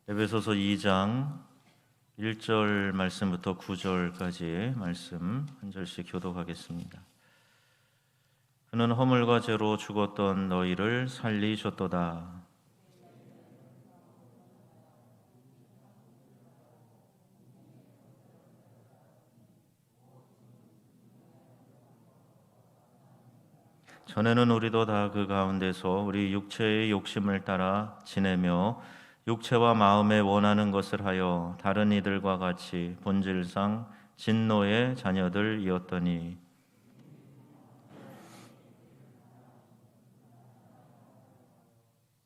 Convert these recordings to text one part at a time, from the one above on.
에베소서 2장 1절 말씀부터 9절까지 말씀 한 절씩 교독하겠습니다. 그는 허물과 죄로 죽었던 너희를 살리셨도다. 전에는 우리도 다 그 가운데서 우리 육체의 욕심을 따라 지내며 육체와 마음에 원하는 것을 하여 다른 이들과 같이 본질상 진노의 자녀들이었더니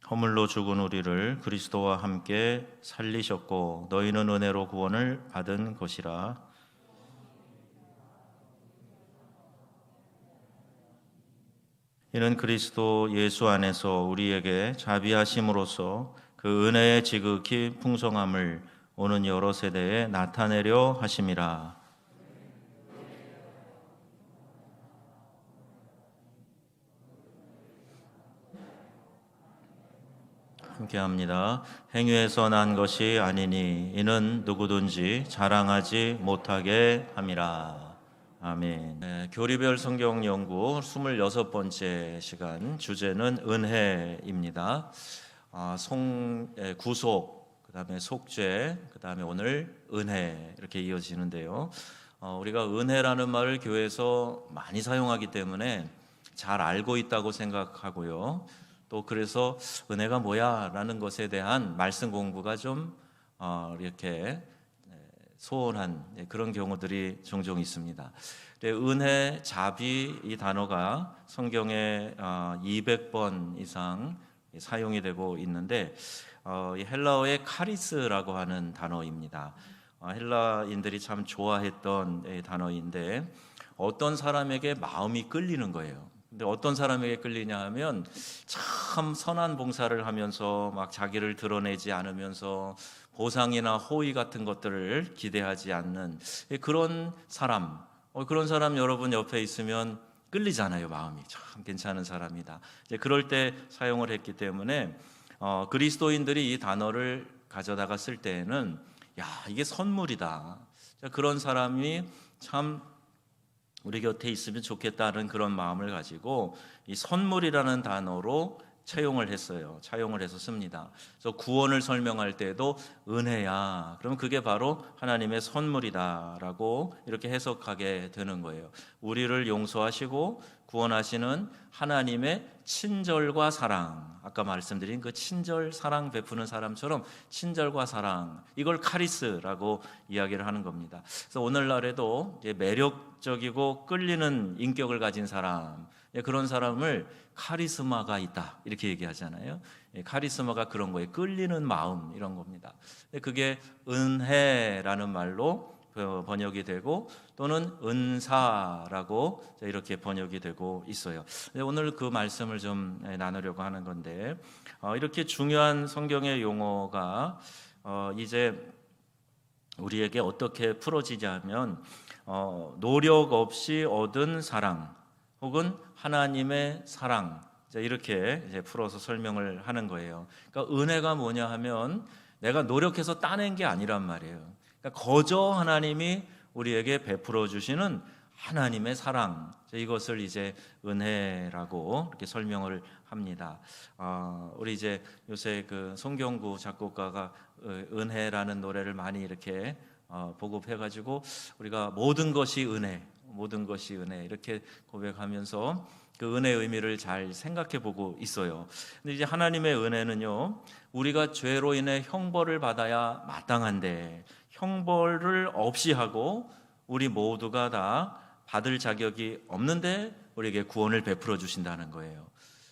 허물로 죽은 우리를 그리스도와 함께 살리셨고 너희는 은혜로 구원을 받은 것이라. 이는 그리스도 예수 안에서 우리에게 자비하심으로써 그 은혜의 지극히 풍성함을 오는 여러 세대에 나타내려 하심이라. 함께합니다. 행위에서 난 것이 아니니 이는 누구든지 자랑하지 못하게 함이라. 아멘. 교리별 성경 연구 26번째 시간, 주제는 은혜입니다. 구속, 그 다음에 속죄, 그 다음에 오늘 은혜, 이렇게 이어지는데요. 우리가 은혜라는 말을 교회에서 많이 사용하기 때문에 잘 알고 있다고 생각하고요. 또 그래서 은혜가 뭐야? 라는 것에 대한 말씀 공부가 좀 이렇게 소원한 그런 경우들이 종종 있습니다. 은혜, 자비 이 단어가 성경에 200번 이상 사용이 되고 있는데 헬라어의 카리스라고 하는 단어입니다. 헬라인들이 참 좋아했던 단어인데 어떤 사람에게 마음이 끌리는 거예요. 근데 어떤 사람에게 끌리냐 하면 참 선한 봉사를 하면서 막 자기를 드러내지 않으면서 보상이나 호의 같은 것들을 기대하지 않는 그런 사람, 그런 사람 여러분 옆에 있으면 끌리잖아요. 마음이 참 괜찮은 사람이다. 이제 그럴 때 사용을 했기 때문에 그리스도인들이 이 단어를 가져다가 쓸 때에는 야, 이게 선물이다. 그런 사람이 참 우리 곁에 있으면 좋겠다는 그런 마음을 가지고 이 선물이라는 단어로 차용을 해서 씁니다. 그래서 구원을 설명할 때도 은혜야. 그러면 그게 바로 하나님의 선물이다라고 이렇게 해석하게 되는 거예요. 우리를 용서하시고 구원하시는 하나님의 친절과 사랑. 아까 말씀드린 그 친절, 사랑 베푸는 사람처럼 친절과 사랑. 이걸 카리스라고 이야기를 하는 겁니다. 그래서 오늘날에도 매력적이고 끌리는 인격을 가진 사람, 그런 사람을 카리스마가 있다 이렇게 얘기하잖아요. 카리스마가 그런 거예요. 끌리는 마음 이런 겁니다. 그게 은혜라는 말로 번역이 되고 또는 은사라고 이렇게 번역이 되고 있어요. 오늘 그 말씀을 좀 나누려고 하는 건데 이렇게 중요한 성경의 용어가 이제 우리에게 어떻게 풀어지냐면 노력 없이 얻은 사랑 혹은 하나님의 사랑, 이렇게 이제 풀어서 설명을 하는 거예요. 그러니까 은혜가 뭐냐 하면 내가 노력해서 따낸 게 아니란 말이에요. 그러니까 거저 하나님이 우리에게 베풀어 주시는 하나님의 사랑, 이것을 이제 은혜라고 이렇게 설명을 합니다. 우리 이제 요새 그 송경구 작곡가가 은혜라는 노래를 많이 이렇게 보급해가지고 우리가 모든 것이 은혜 이렇게 고백하면서 그 은혜의 의미를 잘 생각해 보고 있어요. 근데 이제 하나님의 은혜는요, 우리가 죄로 인해 형벌을 받아야 마땅한데 형벌을 없이 하고 우리 모두가 다 받을 자격이 없는데 우리에게 구원을 베풀어 주신다는 거예요.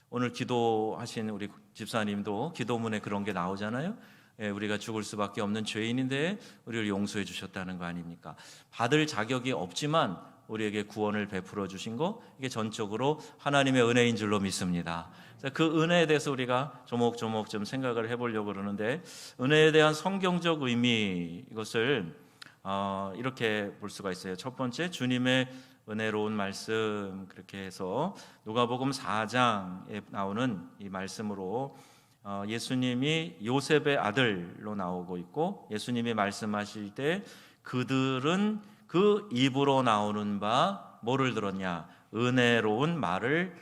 오늘 기도하신 우리 집사님도 기도문에 그런 게 나오잖아요. 우리가 죽을 수밖에 없는 죄인인데 우리를 용서해 주셨다는 거 아닙니까? 받을 자격이 없지만 우리에게 구원을 베풀어 주신 거, 이게 전적으로 하나님의 은혜인 줄로 믿습니다. 그 은혜에 대해서 우리가 조목조목 좀 생각을 해보려고 그러는데, 은혜에 대한 성경적 의미, 이것을 이렇게 볼 수가 있어요. 첫 번째, 주님의 은혜로운 말씀, 그렇게 해서 누가복음 4장에 나오는 이 말씀으로 예수님이 요셉의 아들로 나오고 있고, 예수님이 말씀하실 때 그들은 그 입으로 나오는 바 뭐를 들었냐? 은혜로운 말을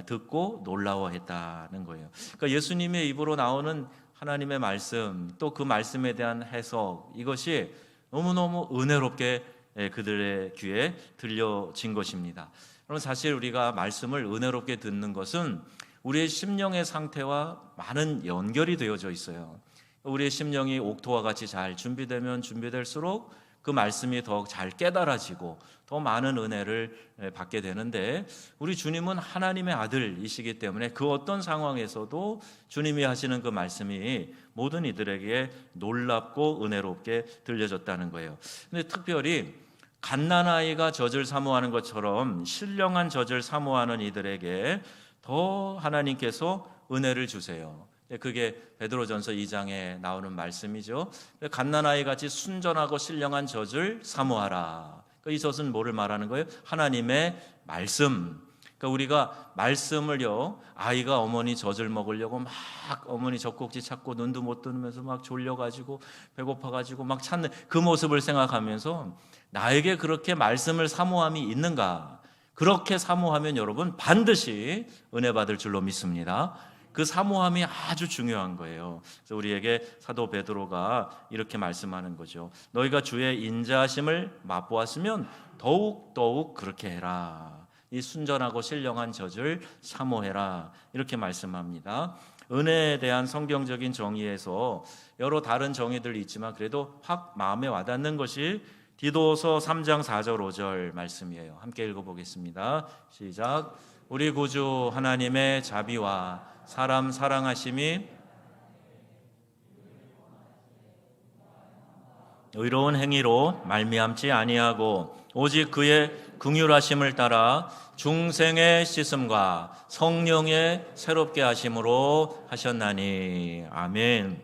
듣고 놀라워했다는 거예요. 그러니까 예수님의 입으로 나오는 하나님의 말씀, 또 그 말씀에 대한 해석, 이것이 너무너무 은혜롭게 그들의 귀에 들려진 것입니다. 그럼 사실 우리가 말씀을 은혜롭게 듣는 것은 우리의 심령의 상태와 많은 연결이 되어져 있어요. 우리의 심령이 옥토와 같이 잘 준비되면 준비될수록 그 말씀이 더 잘 깨달아지고 더 많은 은혜를 받게 되는데, 우리 주님은 하나님의 아들이시기 때문에 그 어떤 상황에서도 주님이 하시는 그 말씀이 모든 이들에게 놀랍고 은혜롭게 들려졌다는 거예요. 근데 특별히 갓난아이가 젖을 사모하는 것처럼 신령한 젖을 사모하는 이들에게 더 하나님께서 은혜를 주세요. 그게 베드로전서 2장에 나오는 말씀이죠. 갓난아이 같이 순전하고 신령한 젖을 사모하라. 이 젖은 뭐를 말하는 거예요? 하나님의 말씀. 그러니까 우리가 말씀을요, 아이가 어머니 젖을 먹으려고 막 어머니 젖꼭지 찾고 눈도 못 뜨면서 막 졸려가지고 배고파가지고 막 찾는 그 모습을 생각하면서 나에게 그렇게 말씀을 사모함이 있는가? 그렇게 사모하면 여러분 반드시 은혜 받을 줄로 믿습니다. 그 사모함이 아주 중요한 거예요. 그래서 우리에게 사도 베드로가 이렇게 말씀하는 거죠. 너희가 주의 인자하심을 맛보았으면 더욱 그렇게 해라. 이 순전하고 신령한 젖을 사모해라. 이렇게 말씀합니다. 은혜에 대한 성경적인 정의에서 여러 다른 정의들이 있지만 그래도 확 마음에 와닿는 것이 디도서 3장 4절 5절 말씀이에요. 함께 읽어보겠습니다. 시작. 우리 구주 하나님의 자비와 사람 사랑하심이 의로운 행위로 말미암지 아니하고 오직 그의 긍휼하심을 따라 중생의 씻음과 성령의 새롭게 하심으로 하셨나니. 아멘.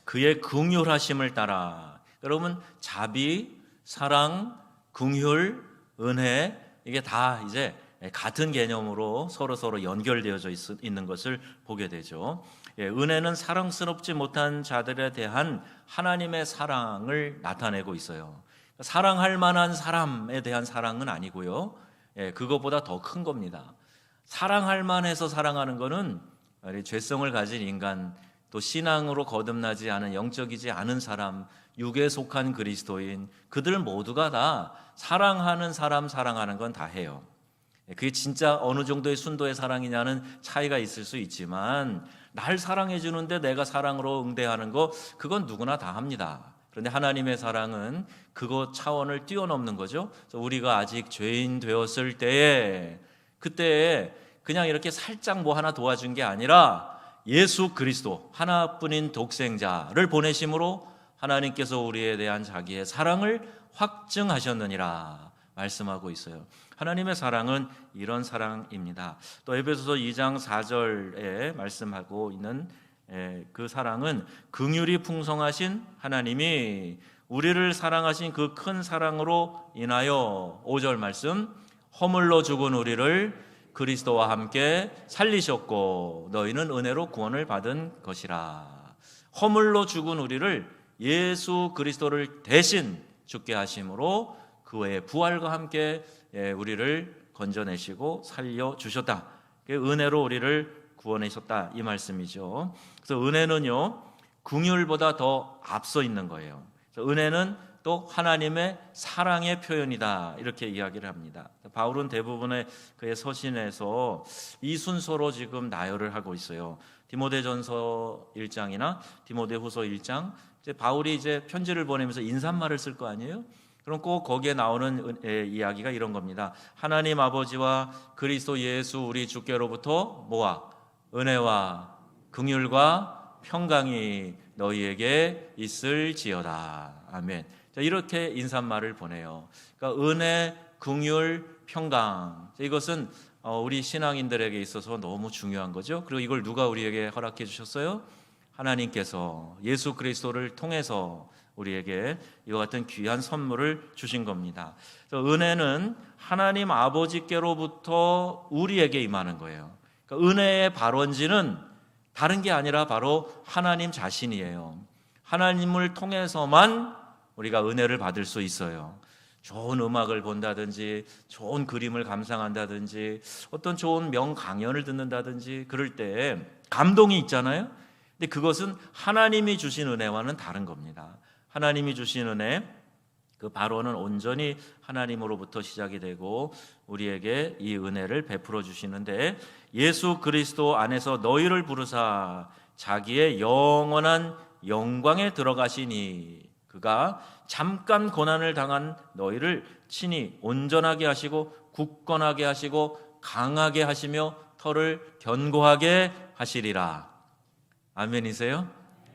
그의 긍휼하심을 따라, 여러분 자비, 사랑, 긍휼, 은혜, 이게 다 이제 같은 개념으로 서로 연결되어져 있는 것을 보게 되죠. 은혜는 사랑스럽지 못한 자들에 대한 하나님의 사랑을 나타내고 있어요. 사랑할 만한 사람에 대한 사랑은 아니고요, 그것보다 더 큰 겁니다. 사랑할 만해서 사랑하는 것은 죄성을 가진 인간, 또 신앙으로 거듭나지 않은 영적이지 않은 사람, 육에 속한 그리스도인, 그들 모두가 다 사랑하는 사람 사랑하는 건 다 해요. 그게 진짜 어느 정도의 순도의 사랑이냐는 차이가 있을 수 있지만, 날 사랑해 주는데 내가 사랑으로 응대하는 거, 그건 누구나 다 합니다. 그런데 하나님의 사랑은 그것 차원을 뛰어넘는 거죠. 우리가 아직 죄인 되었을 때에, 그때에 그냥 이렇게 살짝 뭐 하나 도와준 게 아니라 예수 그리스도 하나뿐인 독생자를 보내심으로 하나님께서 우리에 대한 자기의 사랑을 확증하셨느니라 말씀하고 있어요. 하나님의 사랑은 이런 사랑입니다. 또 에베소서 2장 4절에 말씀하고 있는 그 사랑은 긍휼이 풍성하신 하나님이 우리를 사랑하신 그 큰 사랑으로 인하여, 5절 말씀, 허물로 죽은 우리를 그리스도와 함께 살리셨고 너희는 은혜로 구원을 받은 것이라. 허물로 죽은 우리를 예수 그리스도를 대신 죽게 하심으로 그의 부활과 함께 우리를 건져내시고 살려주셨다. 은혜로 우리를 구원하셨다, 이 말씀이죠. 그래서 은혜는요, 긍휼보다 더 앞서 있는 거예요. 그래서 은혜는 또 하나님의 사랑의 표현이다, 이렇게 이야기를 합니다. 바울은 대부분의 그의 서신에서 이 순서로 지금 나열을 하고 있어요. 디모데전서 1장이나 디모데후서 1장, 이제 바울이 이제 편지를 보내면서 인사말을 쓸 거 아니에요? 그럼 꼭 거기에 나오는 이야기가 이런 겁니다. 하나님 아버지와 그리스도 예수 우리 주께로부터 뭐와? 은혜와 긍휼과 평강이 너희에게 있을지어다. 아멘. 자, 이렇게 인사말을 보내요. 그러니까 은혜, 긍휼, 평강, 이것은 우리 신앙인들에게 있어서 너무 중요한 거죠. 그리고 이걸 누가 우리에게 허락해 주셨어요? 하나님께서 예수 그리스도를 통해서 우리에게 이와 같은 귀한 선물을 주신 겁니다. 은혜는 하나님 아버지께로부터 우리에게 임하는 거예요. 그러니까 은혜의 발원지는 다른 게 아니라 바로 하나님 자신이에요. 하나님을 통해서만 우리가 은혜를 받을 수 있어요. 좋은 음악을 본다든지 좋은 그림을 감상한다든지 어떤 좋은 명강연을 듣는다든지 그럴 때 감동이 있잖아요. 근데 그것은 하나님이 주신 은혜와는 다른 겁니다. 하나님이 주신 은혜, 그 바로는 온전히 하나님으로부터 시작이 되고 우리에게 이 은혜를 베풀어 주시는데, 예수 그리스도 안에서 너희를 부르사 자기의 영원한 영광에 들어가시니 그가 잠깐 고난을 당한 너희를 친히 온전하게 하시고 굳건하게 하시고 강하게 하시며 터를 견고하게 하시리라. 아멘이세요?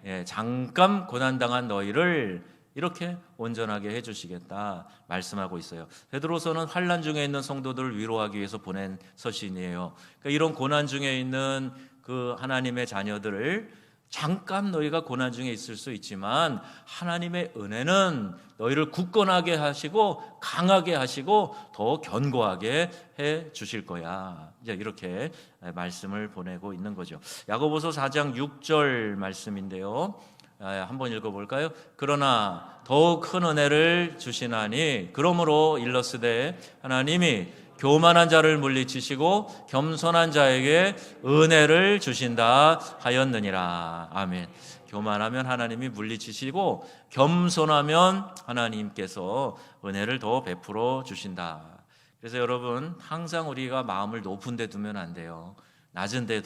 예, 잠깐 고난당한 너희를 이렇게 온전하게 해주시겠다 말씀하고 있어요. 베드로서는 환난 중에 있는 성도들을 위로하기 위해서 보낸 서신이에요. 그러니까 이런 고난 중에 있는 그 하나님의 자녀들을 잠깐 너희가 고난 중에 있을 수 있지만 하나님의 은혜는 너희를 굳건하게 하시고 강하게 하시고 더 견고하게 해 주실 거야. 이제 이렇게 말씀을 보내고 있는 거죠. 야고보서 4장 6절 말씀인데요. 한번 읽어볼까요? 그러나 더욱 큰 은혜를 주시나니 그러므로 일러스되 하나님이 교만한 자를 물리치시고 겸손한 자에게 은혜를 주신다 하였느니라. 아멘. 교만하면 하나님이 물리치시고 겸손하면 하나님께서 은혜를 더 베풀어 주신다. 그래서 여러분 항상 우리가 마음을 높은 데 두면 안 돼요. 낮은 데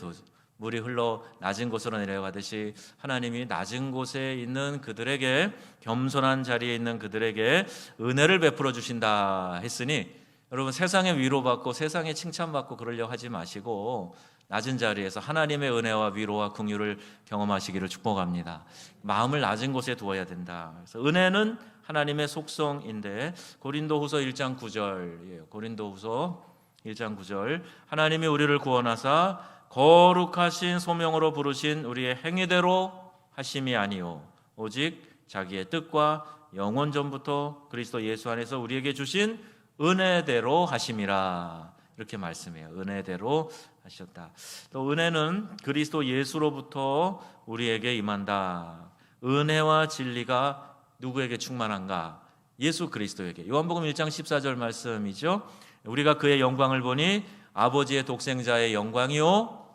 물이 흘러 낮은 곳으로 내려가듯이 하나님이 낮은 곳에 있는 그들에게, 겸손한 자리에 있는 그들에게 은혜를 베풀어 주신다 했으니 여러분 세상에 위로받고 세상에 칭찬받고 그러려고 하지 마시고 낮은 자리에서 하나님의 은혜와 위로와 긍휼을 경험하시기를 축복합니다. 마음을 낮은 곳에 두어야 된다. 그래서 은혜는 하나님의 속성인데 고린도후서 1장 9절이에요. 고린도후서 1장 9절 하나님이 우리를 구원하사 거룩하신 소명으로 부르신 우리의 행위대로 하심이 아니요 오직 자기의 뜻과 영원 전부터 그리스도 예수 안에서 우리에게 주신 은혜대로 하심이라. 이렇게 말씀해요. 은혜대로 하셨다. 또 은혜는 그리스도 예수로부터 우리에게 임한다. 은혜와 진리가 누구에게 충만한가? 예수 그리스도에게. 요한복음 1장 14절 말씀이죠. 우리가 그의 영광을 보니 아버지의 독생자의 영광이요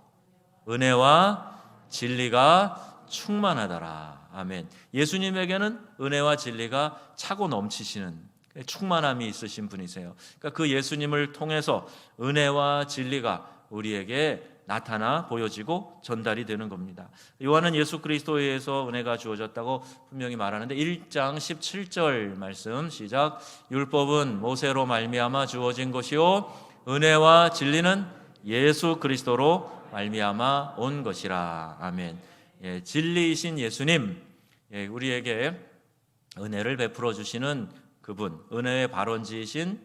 은혜와 진리가 충만하더라. 아멘. 예수님에게는 은혜와 진리가 차고 넘치시는 충만함이 있으신 분이세요. 그러니까 그 예수님을 통해서 은혜와 진리가 우리에게 나타나 보여지고 전달이 되는 겁니다. 요한은 예수 그리스도에 의해서 은혜가 주어졌다고 분명히 말하는데 1장 17절 말씀 시작. 율법은 모세로 말미암아 주어진 것이요 은혜와 진리는 예수 그리스도로 말미암아 온 것이라. 아멘. 예, 진리이신 예수님, 예, 우리에게 은혜를 베풀어 주시는 그분, 은혜의 발원지이신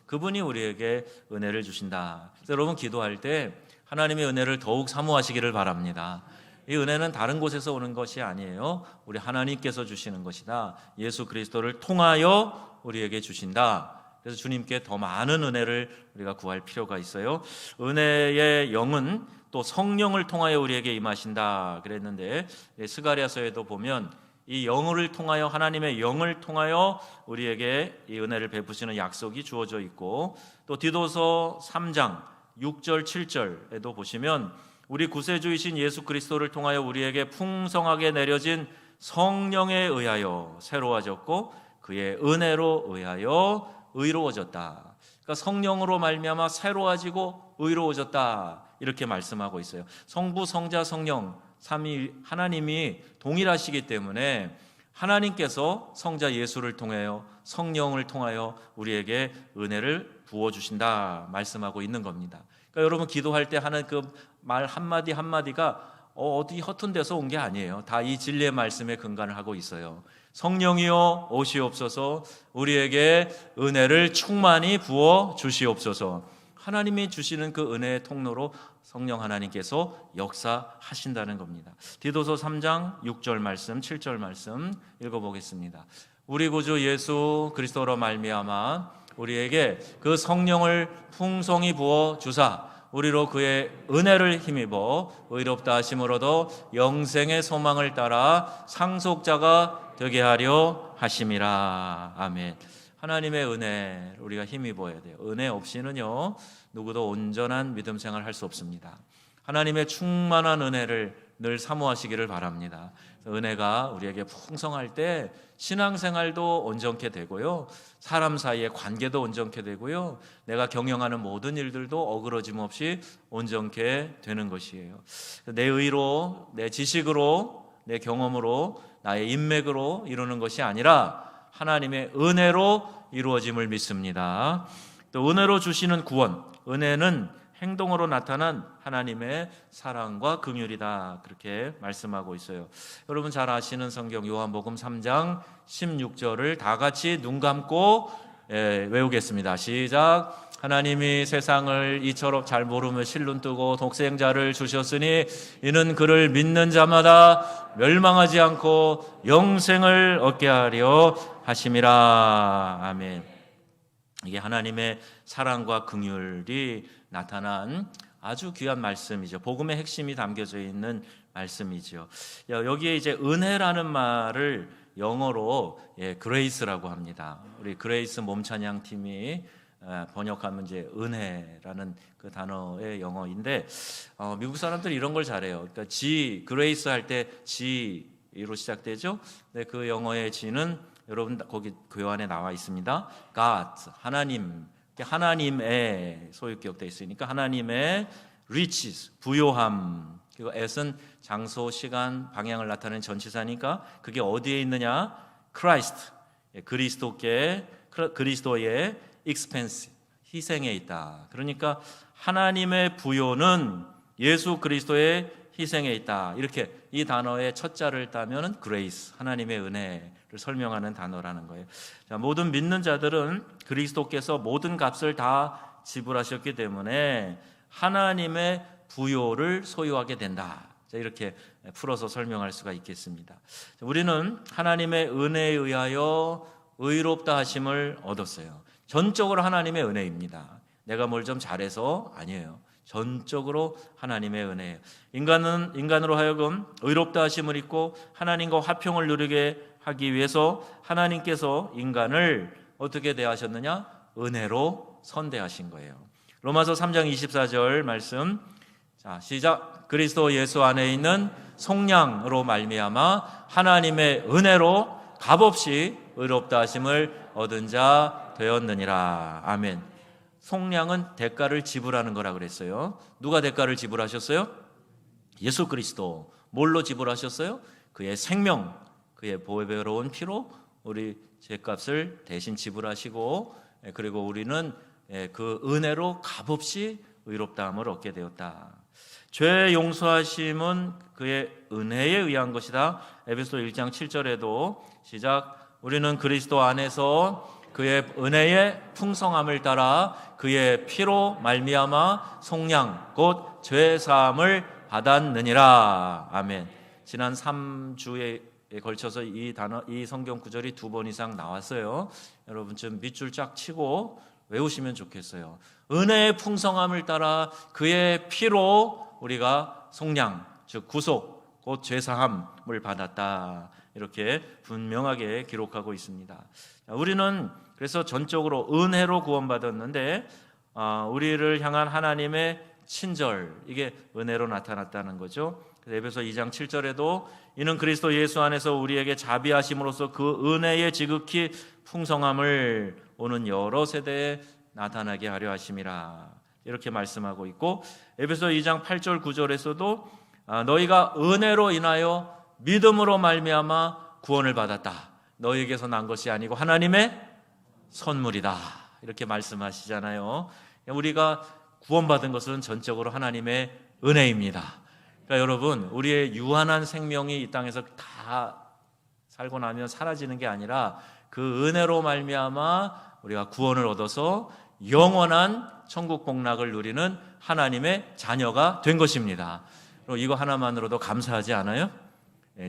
그분이 우리에게 은혜를 주신다. 그래서 여러분 기도할 때 하나님의 은혜를 더욱 사모하시기를 바랍니다. 이 은혜는 다른 곳에서 오는 것이 아니에요. 우리 하나님께서 주시는 것이다. 예수 그리스도를 통하여 우리에게 주신다. 그래서 주님께 더 많은 은혜를 우리가 구할 필요가 있어요. 은혜의 영은 또 성령을 통하여 우리에게 임하신다 그랬는데 스가랴서에도 보면 이 영을 통하여, 하나님의 영을 통하여 우리에게 이 은혜를 베푸시는 약속이 주어져 있고, 또 디도서 3장 6절 7절에도 보시면 우리 구세주이신 예수 그리스도를 통하여 우리에게 풍성하게 내려진 성령에 의하여 새로워졌고 그의 은혜로 의하여 의로워졌다. 그러니까 성령으로 말미암아 새로워지고 의로워졌다 이렇게 말씀하고 있어요. 성부, 성자, 성령 삼위 하나님이 동일하시기 때문에 하나님께서 성자 예수를 통하여 성령을 통하여 우리에게 은혜를 부어주신다 말씀하고 있는 겁니다. 그러니까 여러분 기도할 때 하는 그 말 한마디 한마디가 어디 허튼 데서 온 게 아니에요. 다 이 진리의 말씀에 근간을 하고 있어요. 성령이여 오시옵소서, 우리에게 은혜를 충만히 부어 주시옵소서. 하나님이 주시는 그 은혜의 통로로 성령 하나님께서 역사하신다는 겁니다. 디도서 3장 6절 말씀 7절 말씀 읽어보겠습니다. 우리 구주 예수 그리스도로 말미암아 우리에게 그 성령을 풍성히 부어 주사 우리로 그의 은혜를 힘입어 의롭다 하심으로도 영생의 소망을 따라 상속자가 되게 하려 하심이라. 아멘. 하나님의 은혜 우리가 힘입어야 돼요. 은혜 없이는요 누구도 온전한 믿음 생활 할 수 없습니다. 하나님의 충만한 은혜를 늘 사모하시기를 바랍니다. 은혜가 우리에게 풍성할 때 신앙생활도 온전케 되고요, 사람 사이의 관계도 온전케 되고요, 내가 경영하는 모든 일들도 어그러짐 없이 온전케 되는 것이에요. 내 의로, 내 지식으로, 내 경험으로, 나의 인맥으로 이루는 것이 아니라 하나님의 은혜로 이루어짐을 믿습니다. 또 은혜로 주시는 구원, 은혜는 행동으로 나타난 하나님의 사랑과 긍휼이다, 그렇게 말씀하고 있어요. 여러분 잘 아시는 성경 요한복음 3장 16절을 다 같이 눈 감고 외우겠습니다. 시작. 하나님이 세상을 이처럼 잘 모르며 실눈 뜨고 독생자를 주셨으니 이는 그를 믿는 자마다 멸망하지 않고 영생을 얻게 하려 하심이라. 아멘. 이게 하나님의 사랑과 긍휼이 나타난 아주 귀한 말씀이죠. 복음의 핵심이 담겨져 있는 말씀이죠. 여기에 이제 은혜라는 말을 영어로 그레이스라고 합니다. 우리 그레이스 몸찬양 팀이 번역하면 이제 은혜라는 그 단어의 영어인데, 미국 사람들이 이런 걸 잘해요. 그러니까 그레이스 할 때 G로 시작되죠. 근데 그 영어의 G는 여러분 거기 교환에 나와 있습니다. God, 하나님, 하나님의 소유격되어 있으니까 하나님의 riches, 부요함. 그리고 at은 장소, 시간, 방향을 나타내는 전치사니까 그게 어디에 있느냐? Christ, 그리스도의 expense, 희생에 있다. 그러니까 하나님의 부요는 예수 그리스도의 희생에 있다. 이렇게 이 단어의 첫 자를 따면은 grace, 하나님의 은혜를 설명하는 단어라는 거예요. 자, 모든 믿는 자들은 그리스도께서 모든 값을 다 지불하셨기 때문에 하나님의 부요를 소유하게 된다. 자, 이렇게 풀어서 설명할 수가 있겠습니다. 자, 우리는 하나님의 은혜에 의하여 의롭다 하심을 얻었어요. 전적으로 하나님의 은혜입니다. 내가 뭘 좀 잘해서 아니에요. 전적으로 하나님의 은혜예요. 인간으로 하여금 의롭다 하심을 입고 하나님과 화평을 누리게 하기 위해서 하나님께서 인간을 어떻게 대하셨느냐? 은혜로 선대하신 거예요. 로마서 3장 24절 말씀. 자, 시작. 그리스도 예수 안에 있는 속량으로 말미암아 하나님의 은혜로 값없이 의롭다 하심을 얻은 자 되었느니라. 아멘. 속량은 대가를 지불하는 거라 그랬어요. 누가 대가를 지불하셨어요? 예수 그리스도. 뭘로 지불하셨어요? 그의 생명, 그의 보배로운 피로 우리 죄값을 대신 지불하시고, 그리고 우리는 그 은혜로 값없이 의롭다함을 얻게 되었다. 죄 용서하심은 그의 은혜에 의한 것이다. 에베소 1장 7절에도 시작. 우리는 그리스도 안에서 그의 은혜의 풍성함을 따라 그의 피로 말미암아 속량 곧 죄 사함을 받았느니라. 아멘. 지난 3주에 걸쳐서 이 성경 구절이 2번 이상 나왔어요. 여러분 좀 밑줄 쫙 치고 외우시면 좋겠어요. 은혜의 풍성함을 따라 그의 피로 우리가 속량, 즉 구속, 곧 죄사함을 받았다. 이렇게 분명하게 기록하고 있습니다. 우리는 그래서 전적으로 은혜로 구원받았는데, 우리를 향한 하나님의 친절, 이게 은혜로 나타났다는 거죠. 에베소 2장 7절에도 이는 그리스도 예수 안에서 우리에게 자비하심으로써 그 은혜의 지극히 풍성함을 오는 여러 세대에 나타나게 하려 하심이라. 이렇게 말씀하고 있고, 에베소 2장 8절 9절에서도 너희가 은혜로 인하여 믿음으로 말미암아 구원을 받았다. 너희에게서 난 것이 아니고 하나님의 선물이다. 이렇게 말씀하시잖아요. 우리가 구원받은 것은 전적으로 하나님의 은혜입니다. 그러니까 여러분, 우리의 유한한 생명이 이 땅에서 다 살고 나면 사라지는 게 아니라 그 은혜로 말미암아 우리가 구원을 얻어서 영원한 천국 복락을 누리는 하나님의 자녀가 된 것입니다. 그리고 이거 하나만으로도 감사하지 않아요?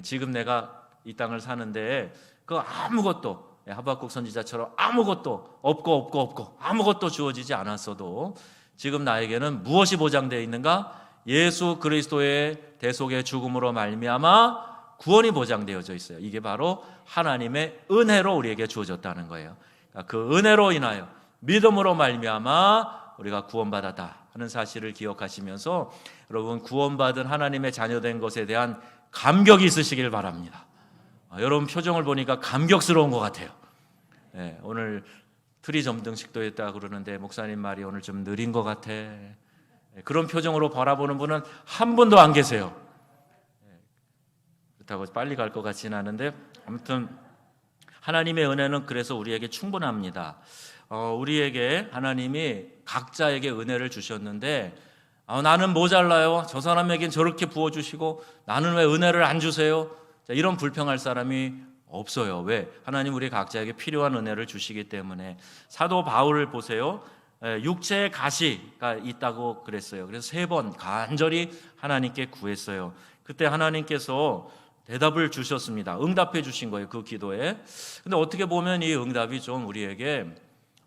지금 내가 이 땅을 사는데 그 아무것도, 하박국 선지자처럼 아무것도 없고 아무것도 주어지지 않았어도 지금 나에게는 무엇이 보장되어 있는가? 예수 그리스도의 대속의 죽음으로 말미암아 구원이 보장되어져 있어요. 이게 바로 하나님의 은혜로 우리에게 주어졌다는 거예요. 그러니까 그 은혜로 인하여 믿음으로 말미암아 우리가 구원받았다 하는 사실을 기억하시면서 여러분 구원받은 하나님의 자녀된 것에 대한 감격이 있으시길 바랍니다. 여러분 표정을 보니까 감격스러운 것 같아요. 네, 오늘 트리 점등식도 했다고 그러는데 목사님 말이 오늘 좀 느린 것 같아. 그런 표정으로 바라보는 분은 한 분도 안 계세요. 그렇다고 빨리 갈 것 같지는 않은데 아무튼 하나님의 은혜는 그래서 우리에게 충분합니다. 우리에게 하나님이 각자에게 은혜를 주셨는데 나는 모자라요. 저 사람에겐 저렇게 부어주시고 나는 왜 은혜를 안 주세요? 자, 이런 불평할 사람이 없어요. 왜? 하나님 우리 각자에게 필요한 은혜를 주시기 때문에. 사도 바울을 보세요. 육체의 가시가 있다고 그랬어요. 그래서 3번 간절히 하나님께 구했어요. 그때 하나님께서 대답을 주셨습니다. 응답해 주신 거예요. 그 기도에. 근데 어떻게 보면 이 응답이 좀 우리에게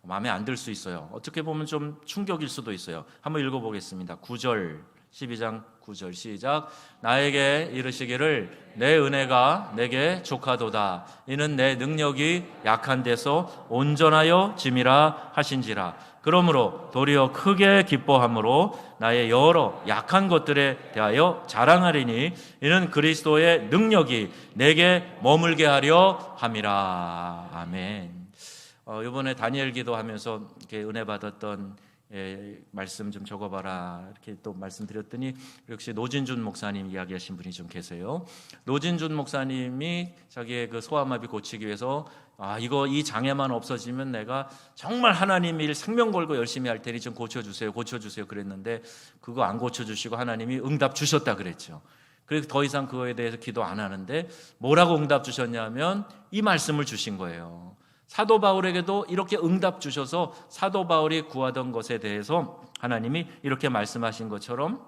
마음에 안 들 수 있어요. 어떻게 보면 좀 충격일 수도 있어요. 한번 읽어보겠습니다. 9절 12장 9절 시작. 나에게 이르시기를 내 은혜가 내게 족하도다. 이는 내 능력이 약한 데서 온전하여 짐이라 하신지라. 그러므로 도리어 크게 기뻐함으로 나의 여러 약한 것들에 대하여 자랑하리니 이는 그리스도의 능력이 내게 머물게 하려 함이라. 아멘. 이번에 다니엘 기도하면서 이렇게 은혜 받았던 말씀 좀 적어봐라 이렇게 또 말씀드렸더니 역시 노진준 목사님 이야기하신 분이 좀 계세요. 노진준 목사님이 자기의 그 소아마비 고치기 위해서 이 장애만 없어지면 내가 정말 하나님 일 생명 걸고 열심히 할 테니 좀 고쳐주세요 그랬는데 그거 안 고쳐주시고 하나님이 응답 주셨다 그랬죠. 그래서 더 이상 그거에 대해서 기도 안 하는데 뭐라고 응답 주셨냐면 이 말씀을 주신 거예요. 사도 바울에게도 이렇게 응답 주셔서 사도 바울이 구하던 것에 대해서 하나님이 이렇게 말씀하신 것처럼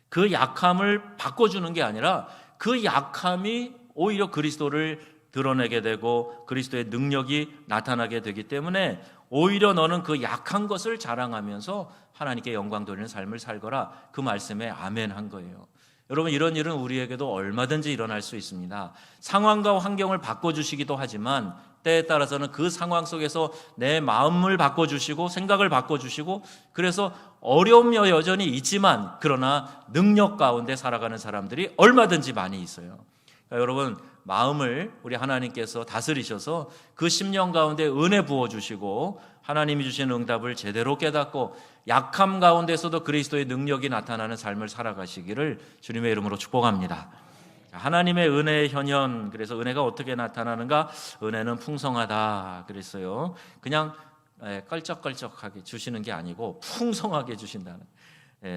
그 약함을 바꿔주는 게 아니라 그 약함이 오히려 그리스도를 드러내게 되고 그리스도의 능력이 나타나게 되기 때문에 오히려 너는 그 약한 것을 자랑하면서 하나님께 영광 돌리는 삶을 살거라. 그 말씀에 아멘 한 거예요. 여러분 이런 일은 우리에게도 얼마든지 일어날 수 있습니다. 상황과 환경을 바꿔주시기도 하지만 때에 따라서는 그 상황 속에서 내 마음을 바꿔주시고 생각을 바꿔주시고 그래서 어려움이 여전히 있지만 그러나 능력 가운데 살아가는 사람들이 얼마든지 많이 있어요. 그러니까 여러분 마음을 우리 하나님께서 다스리셔서 그 심령 가운데 은혜 부어주시고 하나님이 주시는 응답을 제대로 깨닫고 약함 가운데서도 그리스도의 능력이 나타나는 삶을 살아가시기를 주님의 이름으로 축복합니다. 하나님의 은혜의 현현, 그래서 은혜가 어떻게 나타나는가? 은혜는 풍성하다 그랬어요. 그냥 껄쩍껄쩍하게 주시는 게 아니고 풍성하게 주신다는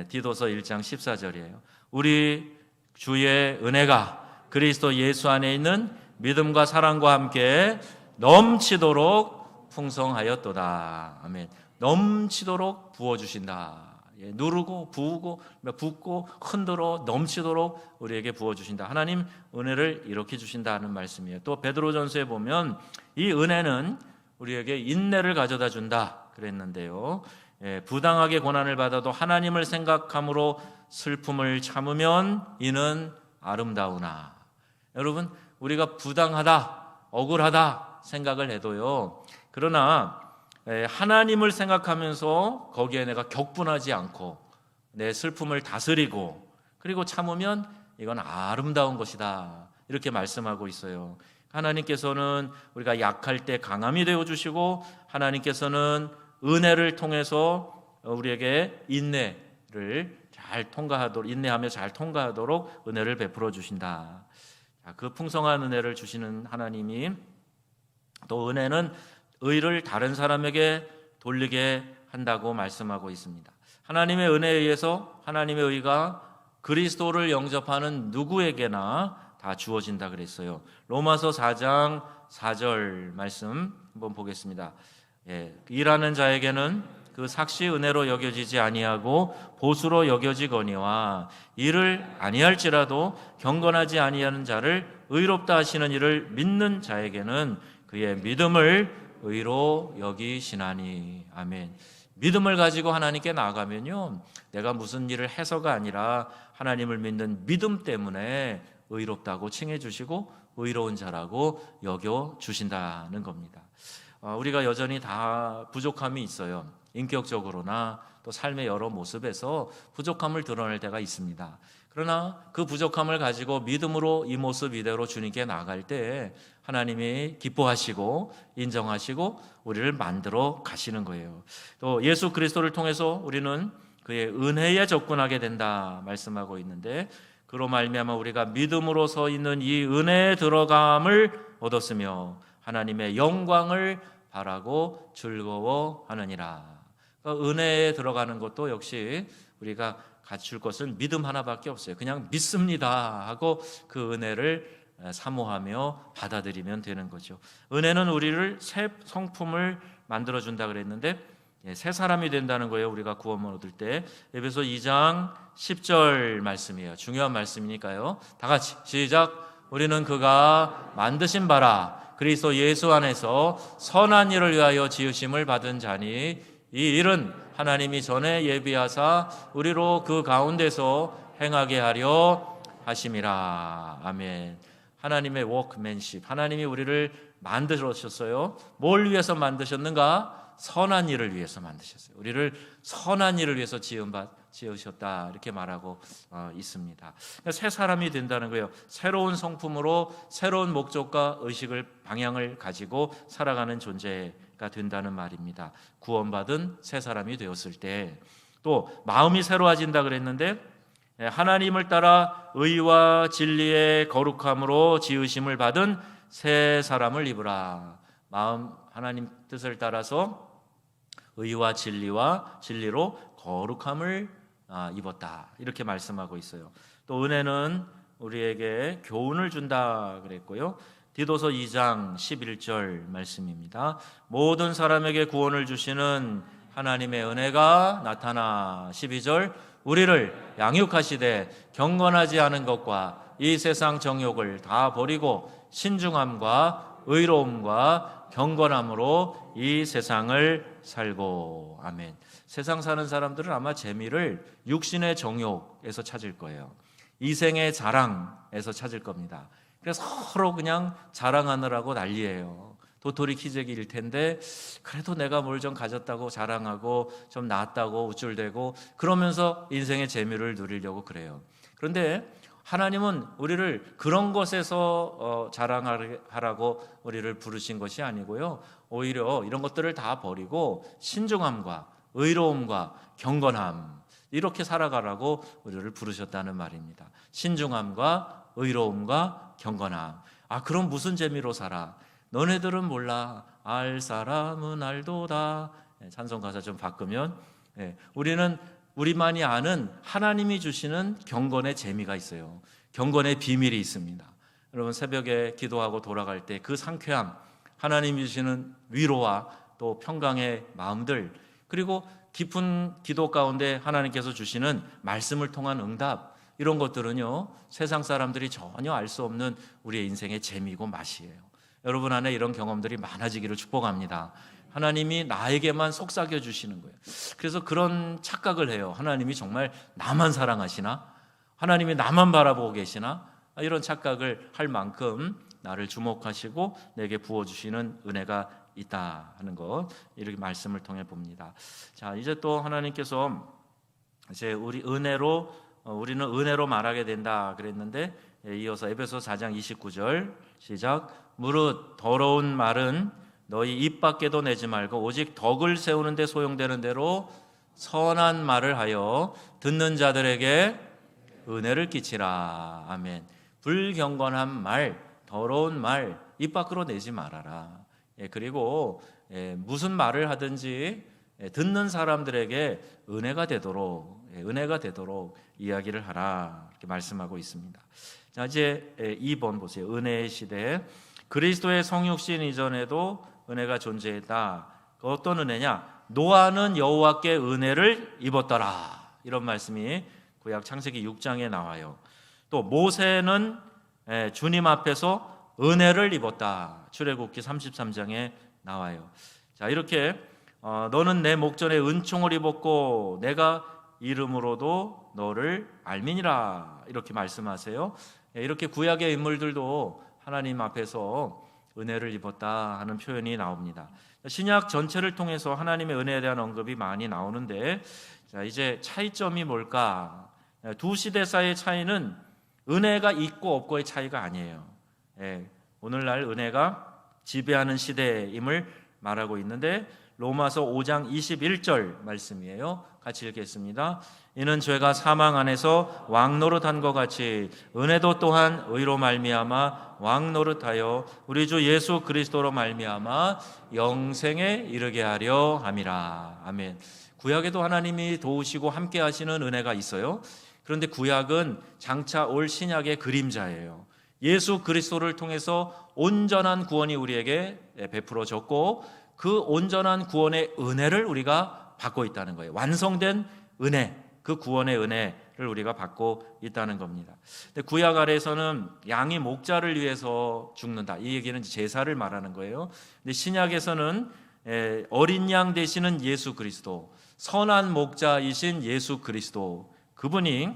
디도서 1장 14절이에요. 우리 주의 은혜가 그리스도 예수 안에 있는 믿음과 사랑과 함께 넘치도록 풍성하였도다. 아멘. 넘치도록 부어주신다. 누르고 부고 붓고 흔들어 넘치도록 우리에게 부어주신다. 하나님 은혜를 이렇게 주신다는 말씀이에요. 또 베드로전서에 보면 이 은혜는 우리에게 인내를 가져다 준다 그랬는데요. 부당하게 고난을 받아도 하나님을 생각함으로 슬픔을 참으면 이는 아름다우나. 여러분 우리가 부당하다 억울하다 생각을 해도요, 그러나 하나님을 생각하면서 거기에 내가 격분하지 않고 내 슬픔을 다스리고 그리고 참으면 이건 아름다운 것이다 이렇게 말씀하고 있어요. 하나님께서는 우리가 약할 때 강함이 되어주시고 하나님께서는 은혜를 통해서 우리에게 인내를 잘 통과하도록 인내하며 잘 통과하도록 은혜를 베풀어 주신다. 그 풍성한 은혜를 주시는 하나님이 또 은혜는 의를 다른 사람에게 돌리게 한다고 말씀하고 있습니다. 하나님의 은혜에 의해서 하나님의 의가 그리스도를 영접하는 누구에게나 다 주어진다 그랬어요. 로마서 4장 4절 말씀 한번 보겠습니다. 일하는 자에게는 그 삭시 은혜로 여겨지지 아니하고 보수로 여겨지거니와 이를 아니할지라도 경건하지 아니하는 자를 의롭다 하시는 이를 믿는 자에게는 그의 믿음을 의로 여기시나니. 아멘. 믿음을 가지고 하나님께 나아가면요, 내가 무슨 일을 해서가 아니라 하나님을 믿는 믿음 때문에 의롭다고 칭해 주시고 의로운 자라고 여겨 주신다는 겁니다. 우리가 여전히 다 부족함이 있어요. 인격적으로나 또 삶의 여러 모습에서 부족함을 드러낼 때가 있습니다. 그러나 그 부족함을 가지고 믿음으로 이 모습 이대로 주님께 나아갈 때 하나님이 기뻐하시고 인정하시고 우리를 만들어 가시는 거예요. 또 예수 그리스도를 통해서 우리는 그의 은혜에 접근하게 된다 말씀하고 있는데, 그로 말미암아 우리가 믿음으로 서 있는 이 은혜에 들어감을 얻었으며 하나님의 영광을 바라고 즐거워하느니라. 그러니까 은혜에 들어가는 것도 역시 우리가 갖출 것은 믿음 하나밖에 없어요. 그냥 믿습니다 하고 그 은혜를 사모하며 받아들이면 되는 거죠. 은혜는 우리를 새 성품을 만들어준다 그랬는데 새 사람이 된다는 거예요. 우리가 구원을 얻을 때. 에베소 2장 10절 말씀이에요. 중요한 말씀이니까요. 다 같이 시작. 우리는 그가 만드신 바라 그리스도 예수 안에서 선한 일을 위하여 지으심을 받은 자니 이 일은 하나님이 전에 예비하사 우리로 그 가운데서 행하게 하려 하심이라. 아멘. 하나님의 워크맨십, 하나님이 우리를 만드셨어요. 뭘 위해서 만드셨는가? 선한 일을 위해서 만드셨어요. 우리를 선한 일을 위해서 지으셨다 이렇게 말하고 있습니다. 그러니까 새 사람이 된다는 거예요. 새로운 성품으로 새로운 목적과 의식을 방향을 가지고 살아가는 존재가 된다는 말입니다. 구원받은 새 사람이 되었을 때 또 마음이 새로워진다 그랬는데 하나님을 따라 의와 진리의 거룩함으로 지으심을 받은 새 사람을 입으라. 마음 하나님 뜻을 따라서 의와 진리로 거룩함을 입었다 이렇게 말씀하고 있어요. 또 은혜는 우리에게 교훈을 준다 그랬고요. 디도서 2장 11절 말씀입니다. 모든 사람에게 구원을 주시는 하나님의 은혜가 나타나 12절 우리를 양육하시되 경건하지 않은 것과 이 세상 정욕을 다 버리고 신중함과 의로움과 경건함으로 이 세상을 살고. 아멘. 세상 사는 사람들은 아마 재미를 육신의 정욕에서 찾을 거예요. 이생의 자랑에서 찾을 겁니다. 그래서 서로 그냥 자랑하느라고 난리예요. 도토리 키재기일 텐데 그래도 내가 뭘 좀 가졌다고 자랑하고 좀 나았다고 우쭐대고 그러면서 인생의 재미를 누리려고 그래요. 그런데 하나님은 우리를 그런 것에서 자랑하라고 우리를 부르신 것이 아니고요. 오히려 이런 것들을 다 버리고 신중함과 의로움과 경건함 이렇게 살아가라고 우리를 부르셨다는 말입니다. 신중함과 의로움과 경건함. 그럼 무슨 재미로 살아? 너네들은 몰라. 알 사람은 알도다. 찬송 가사 좀 바꾸면 우리는 우리만이 아는 하나님이 주시는 경건의 재미가 있어요. 경건의 비밀이 있습니다. 여러분 새벽에 기도하고 돌아갈 때 그 상쾌함, 하나님이 주시는 위로와 또 평강의 마음들, 그리고 깊은 기도 가운데 하나님께서 주시는 말씀을 통한 응답, 이런 것들은요 세상 사람들이 전혀 알 수 없는 우리의 인생의 재미고 맛이에요. 여러분 안에 이런 경험들이 많아지기를 축복합니다. 하나님이 나에게만 속삭여 주시는 거예요. 그래서 그런 착각을 해요. 하나님이 정말 나만 사랑하시나? 하나님이 나만 바라보고 계시나? 이런 착각을 할 만큼 나를 주목하시고 내게 부어주시는 은혜가 있다 하는 것, 이렇게 말씀을 통해 봅니다. 자, 이제 또 하나님께서 이제 우리는 은혜로 말하게 된다 그랬는데, 이어서 에베소 4장 29절 시작. 무릇 더러운 말은 너희 입 밖에도 내지 말고 오직 덕을 세우는 데 소용되는 대로 선한 말을 하여 듣는 자들에게 은혜를 끼치라. 아멘. 불경건한 말, 더러운 말 입 밖으로 내지 말아라. 그리고 무슨 말을 하든지 듣는 사람들에게 은혜가 되도록 이야기를 하라, 이렇게 말씀하고 있습니다. 자, 이제 2번 보세요. 은혜의 시대. 그리스도의 성육신 이전에도 은혜가 존재했다. 어떤 은혜냐? 노아는 여호와께 은혜를 입었더라. 이런 말씀이 구약 창세기 6장에 나와요. 또 모세는 주님 앞에서 은혜를 입었다. 출애굽기 33장에 나와요. 자, 이렇게 너는 내 목전에 은총을 입었고 내가 이름으로도 너를 알미니라 이렇게 말씀하세요. 이렇게 구약의 인물들도 하나님 앞에서 은혜를 입었다 하는 표현이 나옵니다. 신약 전체를 통해서 하나님의 은혜에 대한 언급이 많이 나오는데, 자, 이제 차이점이 뭘까? 두 시대 사이의 차이는 은혜가 있고 없고의 차이가 아니에요. 오늘날 은혜가 지배하는 시대임을 말하고 있는데, 로마서 5장 21절 말씀이에요. 같이 읽겠습니다. 이는 죄가 사망 안에서 왕노릇한 것 같이 은혜도 또한 의로 말미암아 왕노릇하여 우리 주 예수 그리스도로 말미암아 영생에 이르게 하려 함이라. 아멘. 구약에도 하나님이 도우시고 함께 하시는 은혜가 있어요. 그런데 구약은 장차 올 신약의 그림자예요. 예수 그리스도를 통해서 온전한 구원이 우리에게 베풀어졌고, 그 온전한 구원의 은혜를 우리가 받고 있다는 거예요. 완성된 은혜, 그 구원의 은혜를 우리가 받고 있다는 겁니다. 근데 구약 아래에서는 양이 목자를 위해서 죽는다, 이 얘기는 제사를 말하는 거예요. 근데 신약에서는 어린 양 되시는 예수 그리스도, 선한 목자이신 예수 그리스도, 그분이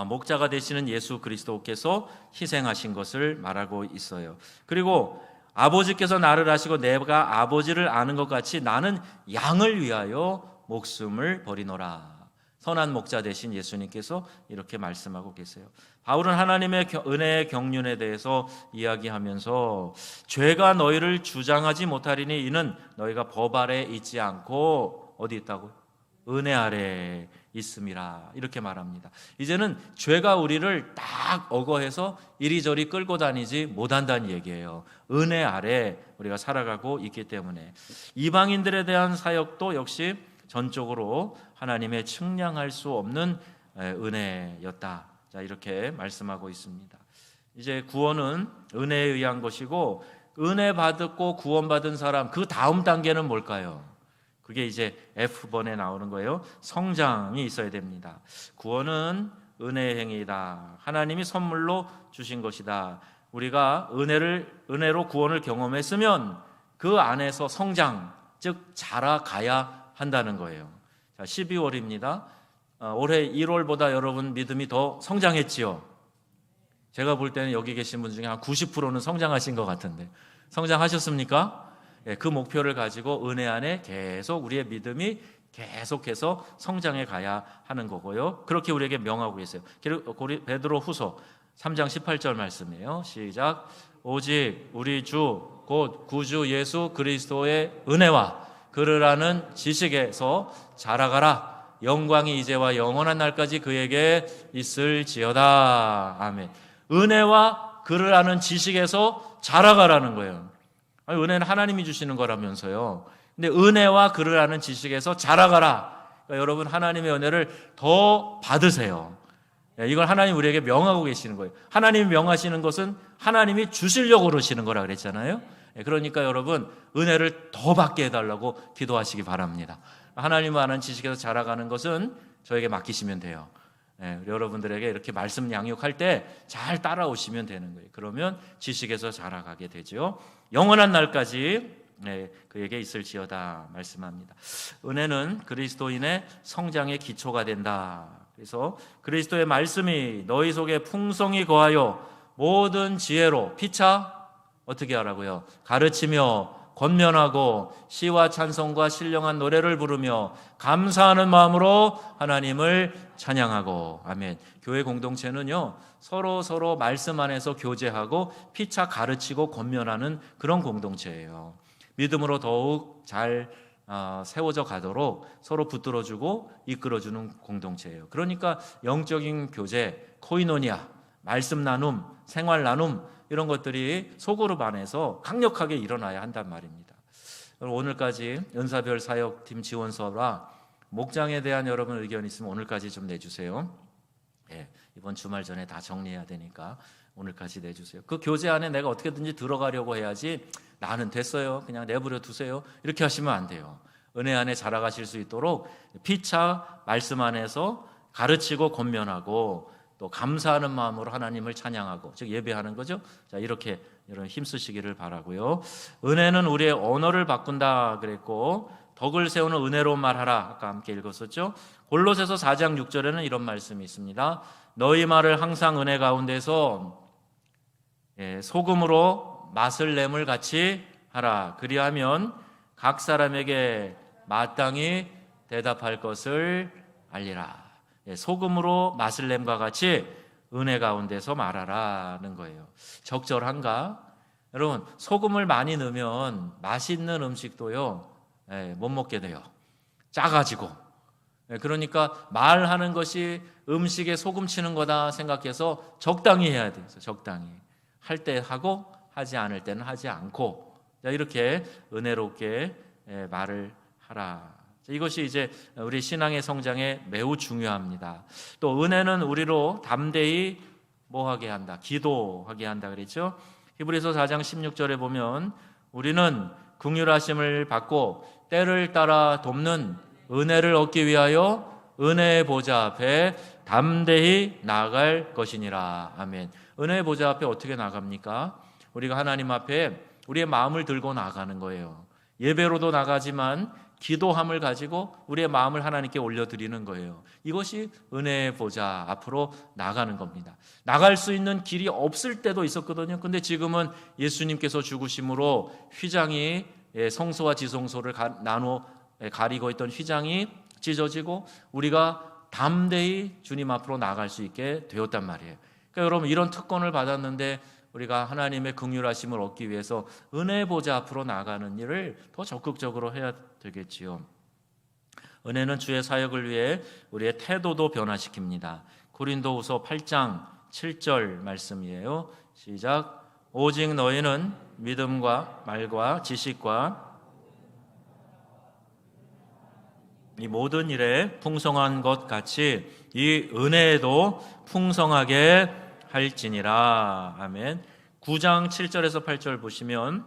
목자가 되시는 예수 그리스도께서 희생하신 것을 말하고 있어요. 그리고 아버지께서 나를 아시고 내가 아버지를 아는 것 같이 나는 양을 위하여 목숨을 버리노라. 선한 목자 되신 예수님께서 이렇게 말씀하고 계세요. 바울은 하나님의 은혜의 경륜에 대해서 이야기하면서 죄가 너희를 주장하지 못하리니 이는 너희가 법 아래 있지 않고 어디 있다고요? 은혜 아래 있음이라, 이렇게 말합니다. 이제는 죄가 우리를 딱 억어해서 이리저리 끌고 다니지 못한다는 얘기예요. 은혜 아래 우리가 살아가고 있기 때문에 이방인들에 대한 사역도 역시 전적으로 하나님의 측량할 수 없는 은혜였다. 자, 이렇게 말씀하고 있습니다. 이제 구원은 은혜에 의한 것이고, 은혜 받고 구원받은 사람 그 다음 단계는 뭘까요? 그게 이제 F번에 나오는 거예요. 성장이 있어야 됩니다. 구원은 은혜의 행위이다. 하나님이 선물로 주신 것이다. 우리가 은혜로 구원을 경험했으면 그 안에서 성장, 즉 자라가야 한다는 거예요. 자, 12월입니다. 올해 1월보다 여러분 믿음이 더 성장했지요? 제가 볼 때는 여기 계신 분 중에 한 90%는 성장하신 것 같은데, 성장하셨습니까? 그 목표를 가지고 은혜 안에 계속 우리의 믿음이 계속해서 성장해 가야 하는 거고요. 그렇게 우리에게 명하고 계세요. 베드로 후서 3장 18절 말씀이에요. 시작. 오직 우리 주 곧 구주 예수 그리스도의 은혜와 그를 아는 지식에서 자라가라. 영광이 이제와 영원한 날까지 그에게 있을지어다. 아멘. 은혜와 그를 아는 지식에서 자라가라는 거예요. 아니, 은혜는 하나님이 주시는 거라면서요. 근데 은혜와 그를 아는 지식에서 자라가라. 그러니까 여러분, 하나님의 은혜를 더 받으세요. 이걸 하나님 우리에게 명하고 계시는 거예요. 하나님이 명하시는 것은 하나님이 주시려고 그러시는 거라 그랬잖아요. 그러니까 여러분, 은혜를 더 받게 해달라고 기도하시기 바랍니다. 하나님을 아는 지식에서 자라가는 것은 저에게 맡기시면 돼요. 여러분들에게 이렇게 말씀 양육할 때 잘 따라오시면 되는 거예요. 그러면 지식에서 자라가게 되죠. 영원한 날까지 그에게 있을지어다 말씀합니다. 은혜는 그리스도인의 성장의 기초가 된다. 그래서 그리스도의 말씀이 너희 속에 풍성히 거하여 모든 지혜로 피차 어떻게 하라고요? 가르치며 권면하고 시와 찬송과 신령한 노래를 부르며 감사하는 마음으로 하나님을 찬양하고. 아멘. 교회 공동체는요, 서로 말씀 안에서 교제하고 피차 가르치고 권면하는 그런 공동체예요. 믿음으로 더욱 잘 세워져 가도록 서로 붙들어주고 이끌어주는 공동체예요. 그러니까 영적인 교제, 코이노니아, 말씀 나눔, 생활 나눔, 이런 것들이 소그룹 안에서 강력하게 일어나야 한단 말입니다. 오늘까지 은사별 사역팀 지원서와 목장에 대한 여러분 의견 있으면 오늘까지 좀 내주세요. 이번 주말 전에 다 정리해야 되니까 오늘까지 내주세요. 그 교제 안에 내가 어떻게든지 들어가려고 해야지 나는 됐어요, 그냥 내버려 두세요, 이렇게 하시면 안 돼요. 은혜 안에 자라가실 수 있도록 피차 말씀 안에서 가르치고 권면하고 또 감사하는 마음으로 하나님을 찬양하고, 즉 예배하는 거죠. 자, 이렇게 이런 힘쓰시기를 바라고요. 은혜는 우리의 언어를 바꾼다 그랬고, 덕을 세우는 은혜로운 말하라 아까 함께 읽었었죠. 골로새서 4장 6절에는 이런 말씀이 있습니다. 너희 말을 항상 은혜 가운데서 소금으로 맛을 내물 같이 하라. 그리하면 각 사람에게 마땅히 대답할 것을 알리라. 소금으로 맛을 nem과 같이 은혜 가운데서 말하라는 거예요. 적절한가? 여러분, 소금을 많이 넣으면 맛있는 음식도요 못 먹게 돼요. 짜가지고. 그러니까 말하는 것이 음식에 소금 치는 거다 생각해서 적당히 해야 돼요. 적당히. 할 때 하고 하지 않을 때는 하지 않고, 이렇게 은혜롭게 말을 하라. 이것이 이제 우리 신앙의 성장에 매우 중요합니다. 또 은혜는 우리로 담대히 뭐하게 한다? 기도하게 한다 그랬죠. 히브리서 4장 16절에 보면 우리는 긍휼하심을 받고 때를 따라 돕는 은혜를 얻기 위하여 은혜의 보좌 앞에 담대히 나아갈 것이니라. 아멘. 은혜의 보좌 앞에 어떻게 나갑니까? 우리가 하나님 앞에 우리의 마음을 들고 나가는 거예요. 예배로도 나가지만 기도함을 가지고 우리의 마음을 하나님께 올려드리는 거예요. 이것이 은혜의 보좌 앞으로 나가는 겁니다. 나갈 수 있는 길이 없을 때도 있었거든요. 근데 지금은 예수님께서 죽으심으로 휘장이, 성소와 지성소를 나누어 가리고 있던 휘장이 찢어지고 우리가 담대히 주님 앞으로 나갈 수 있게 되었단 말이에요. 그러니까 여러분, 이런 특권을 받았는데 우리가 하나님의 긍휼하심을 얻기 위해서 은혜의 보좌 앞으로 나가는 일을 더 적극적으로 해야 되겠지요. 은혜는 주의 사역을 위해 우리의 태도도 변화시킵니다. 고린도후서 8장 7절 말씀이에요. 시작. 오직 너희는 믿음과 말과 지식과 이 모든 일에 풍성한 것 같이 이 은혜에도 풍성하게 할지니라. 아멘. 9장 7절에서 8절 보시면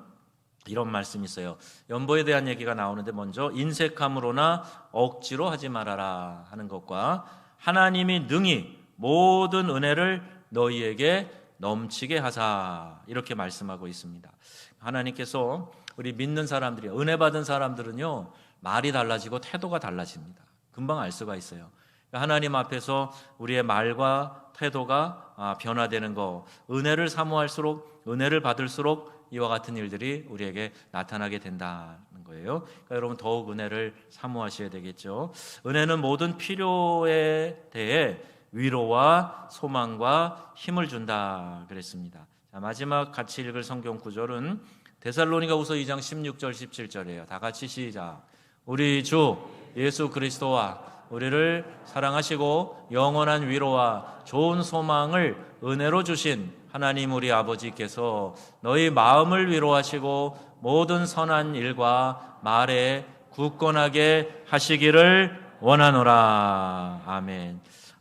이런 말씀이 있어요. 연보에 대한 얘기가 나오는데, 먼저 인색함으로나 억지로 하지 말아라 하는 것과 하나님이 능히 모든 은혜를 너희에게 넘치게 하사, 이렇게 말씀하고 있습니다. 하나님께서 우리 믿는 사람들이, 은혜 받은 사람들은요 말이 달라지고 태도가 달라집니다. 금방 알 수가 있어요. 하나님 앞에서 우리의 말과 태도가 변화되는 거, 은혜를 사모할수록, 은혜를 받을수록 이와 같은 일들이 우리에게 나타나게 된다는 거예요. 그러니까 여러분, 더욱 은혜를 사모하셔야 되겠죠. 은혜는 모든 필요에 대해 위로와 소망과 힘을 준다 그랬습니다. 자, 마지막 같이 읽을 성경 구절은 데살로니가후서 2장 16절 17절이에요. 다 같이 시작. 우리 주 예수 그리스도와 우리를 사랑하시고 영원한 위로와 좋은 소망을 은혜로 주신 하나님 우리 아버지께서 너희 마음을 위로하시고 모든 선한 일과 말에 굳건하게 하시기를 원하노라. 아멘.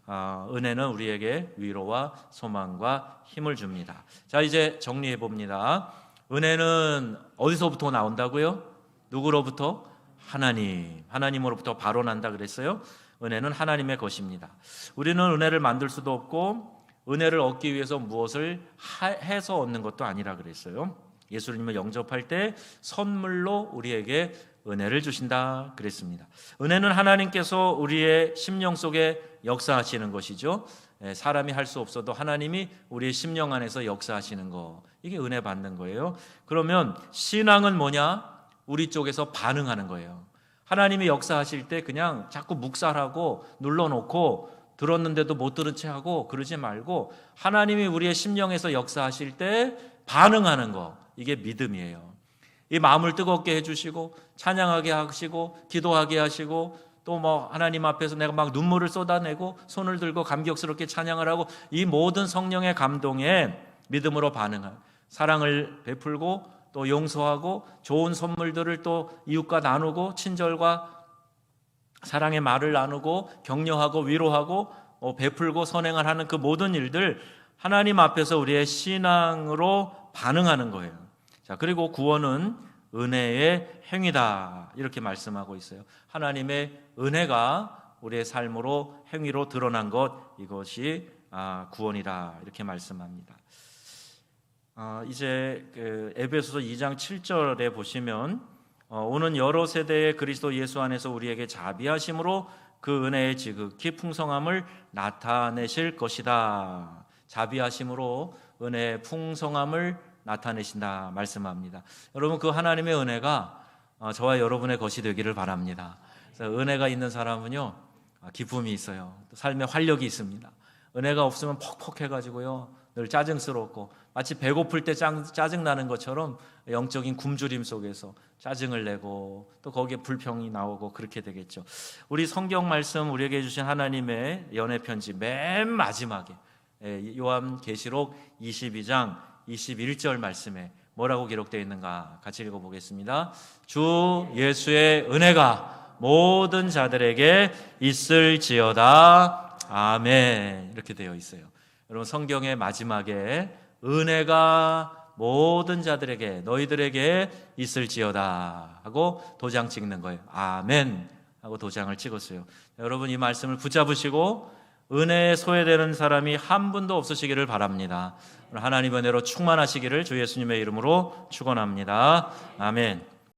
은혜는 우리에게 위로와 소망과 힘을 줍니다. 자, 이제 정리해 봅니다. 은혜는 어디서부터 나온다고요? 누구로부터? 하나님으로부터 바로 난다 그랬어요. 은혜는 하나님의 것입니다. 우리는 은혜를 만들 수도 없고 은혜를 얻기 위해서 무엇을 해서 얻는 것도 아니라 그랬어요. 예수님을 영접할 때 선물로 우리에게 은혜를 주신다 그랬습니다. 은혜는 하나님께서 우리의 심령 속에 역사하시는 것이죠. 사람이 할 수 없어도 하나님이 우리의 심령 안에서 역사하시는 거, 이게 은혜 받는 거예요. 그러면 신앙은 뭐냐? 우리 쪽에서 반응하는 거예요. 하나님이 역사하실 때 그냥 자꾸 묵살하고 눌러놓고 들었는데도 못 들은 채 하고 그러지 말고, 하나님이 우리의 심령에서 역사하실 때 반응하는 거, 이게 믿음이에요. 이 마음을 뜨겁게 해주시고 찬양하게 하시고 기도하게 하시고, 또 뭐 하나님 앞에서 내가 막 눈물을 쏟아내고 손을 들고 감격스럽게 찬양을 하고, 이 모든 성령의 감동에 믿음으로 반응하고 사랑을 베풀고 또 용서하고 좋은 선물들을 또 이웃과 나누고 친절과 사랑의 말을 나누고 격려하고 위로하고 베풀고 선행을 하는 그 모든 일들, 하나님 앞에서 우리의 신앙으로 반응하는 거예요. 자, 그리고 구원은 은혜의 행위다, 이렇게 말씀하고 있어요. 하나님의 은혜가 우리의 삶으로 행위로 드러난 것, 이것이 구원이라 이렇게 말씀합니다. 이제 에베소서 2장 7절에 보시면 오는 여러 세대의 그리스도 예수 안에서 우리에게 자비하심으로 그 은혜의 지극히 풍성함을 나타내실 것이다. 자비하심으로 은혜의 풍성함을 나타내신다 말씀합니다. 여러분, 그 하나님의 은혜가 저와 여러분의 것이 되기를 바랍니다. 그래서 은혜가 있는 사람은요, 기쁨이 있어요. 삶에 활력이 있습니다. 은혜가 없으면 퍽퍽해가지고요, 늘 짜증스럽고 마치 배고플 때 짜증나는 것처럼 영적인 굶주림 속에서 짜증을 내고 또 거기에 불평이 나오고 그렇게 되겠죠. 우리 성경 말씀, 우리에게 주신 하나님의 연애 편지 맨 마지막에 요한계시록 22장 21절 말씀에 뭐라고 기록되어 있는가 같이 읽어보겠습니다. 주 예수의 은혜가 모든 자들에게 있을지어다. 아멘. 이렇게 되어 있어요. 여러분, 성경의 마지막에 은혜가 모든 자들에게, 너희들에게 있을지어다 하고 도장 찍는 거예요. 아멘 하고 도장을 찍었어요. 여러분, 이 말씀을 붙잡으시고 은혜에 소외되는 사람이 한 분도 없으시기를 바랍니다. 하나님의 은혜로 충만하시기를 주 예수님의 이름으로 축원합니다. 아멘.